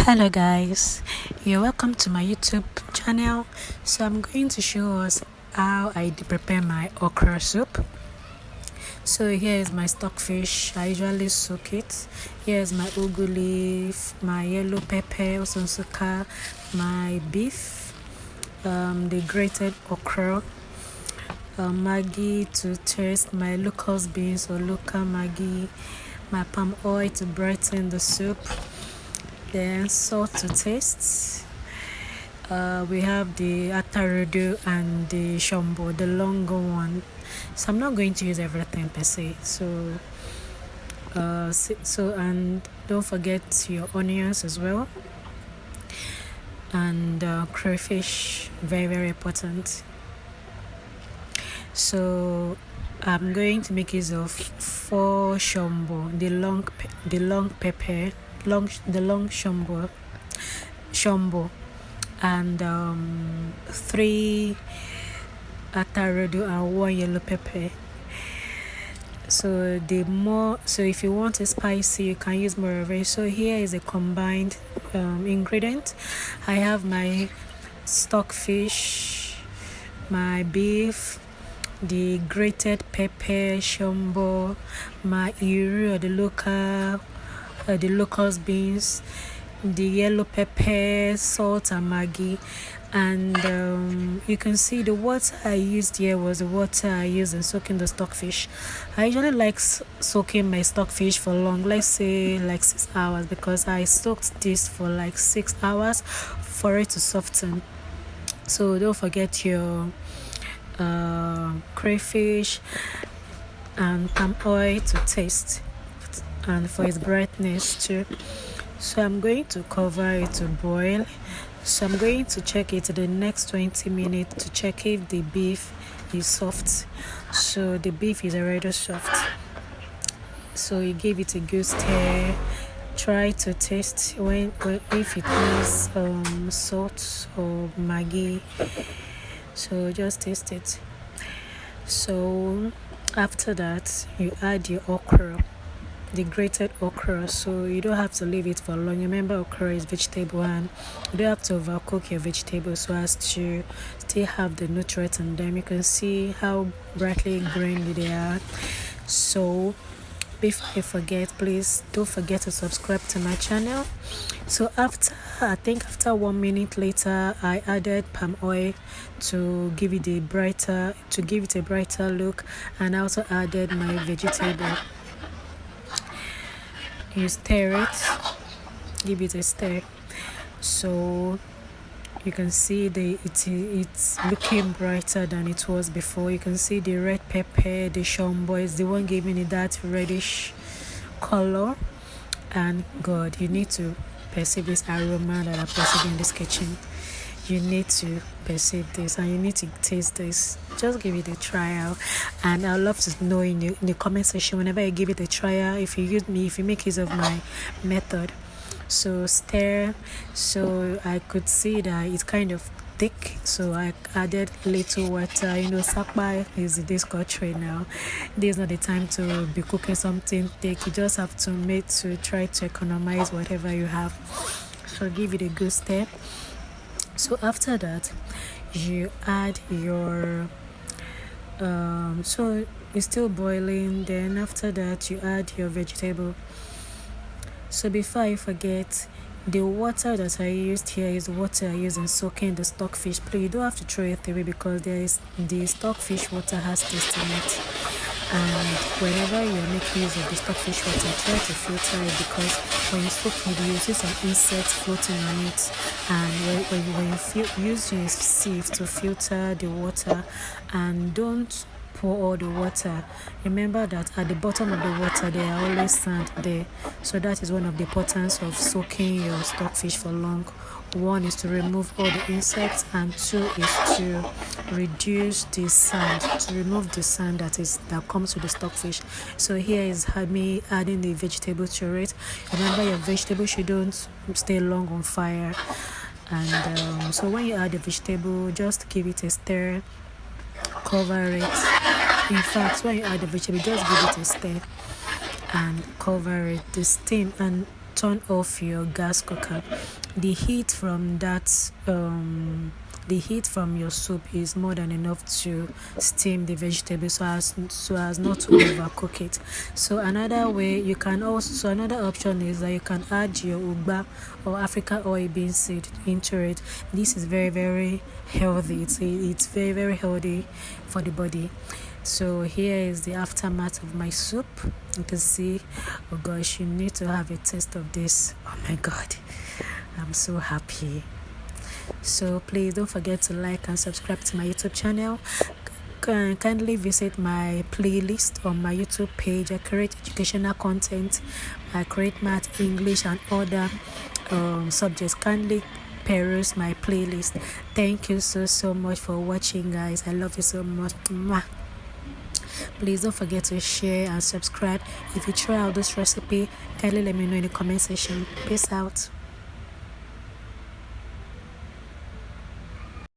Hello guys, you're welcome to my YouTube channel. So I'm going to show us how I prepare my okra soup. So here is my stockfish. I usually soak it. Here is my ugwu leaf, my yellow pepper, osonsuka, my beef, the grated okra, Maggi to taste, my local beans or local Maggi, my palm oil to brighten the soup, then salt to taste. We have the AFROLEMS and the shombo, the longer one. So I'm not going to use everything per se. So and don't forget your onions as well, and crayfish, very important. So I'm going to make use of 4 shombo, the long pepper, the long shombo, and 3 AFROLEMS and 1 yellow pepper. So if you want it spicy, you can use more of it. So here is a combined ingredient. I have my stockfish, my beef, the grated pepper, shombo, my ugwu, the local beans, the yellow pepper, salt and Maggi, and you can see the water I used here was the water I used in soaking the stockfish. I usually like soaking my stockfish for long, let's say like 6 hours, because I soaked this for like 6 hours for it to soften. So don't forget your crayfish and palm oil to taste and for its brightness too. So I'm going to cover it to boil. So I'm going to check it the next 20 minutes to check if the beef is soft. So the beef is already soft, so you give it a good stir. Try to taste if it needs salt or Maggi. So just taste it. So after that, you add your okra, the grated okra. So you don't have to leave it for long. Remember, okra is vegetable and you don't have to overcook your vegetables so as to still have the nutrients in them. You can see how brightly green they are. So before I forget, please don't forget to subscribe to my channel. So after 1 minute later, I added palm oil to give it a brighter look, and I also added my vegetable. You stir it, give it a stir. So you can see it's looking brighter than it was before. You can see the red pepper, the shombo is the one giving it that reddish color. And God, you need to perceive this aroma that I'm perceiving in this kitchen. You need to perceive this and you need to taste this. Just give it a trial, and I'd love to know in the comment section whenever you give it a trial if you make use of my method. So stir. So I could see that it's kind of thick, so I added little water. Sakpa is this country now. This is not the time to be cooking something thick. You just have to try to economize whatever you have. So give it a good stir. So after that, you add your so it's still boiling. Then after that, you add your vegetable. So before I forget, the water that I used here is the water I use in soaking the stockfish. Please, you don't have to throw it away because the stockfish water has taste in it. And whenever you're making use of the stockfish water, try to filter it, because when you soak it, you see some insects floating on it. And when you use your sieve to filter the water, and don't pour all the water. Remember that at the bottom of the water there are always sand there. So that is one of the importance of soaking your stockfish for long. 1 is to remove all the insects, and 2 is to reduce the sand, to remove the sand that comes with the stockfish. So here is me adding the vegetable to it. Remember, your vegetable shouldn't stay long on fire. And so when you add the vegetable, just give it a stir, cover it. In fact, when you add the vegetable, just give it a stir and cover it. The steam, and turn off your gas cooker. The heat from that the heat from your soup is more than enough to steam the vegetable so as not to overcook it. So another option is that you can add your ugba or African oil bean seed into it. This is very, very healthy. It's very, very healthy for the body. So here is the aftermath of my soup. You can see, oh gosh, you need to have a taste of this. Oh my god, I'm so happy. So please don't forget to like and subscribe to my YouTube channel. Kindly visit my playlist on my YouTube page. I create educational content. I create math, English, and other subjects. Kindly peruse my playlist. Thank you so much for watching, guys. I love you so much. Mwah. Please don't forget to share and subscribe. If you try out this recipe, kindly let me know in the comment section. Peace out.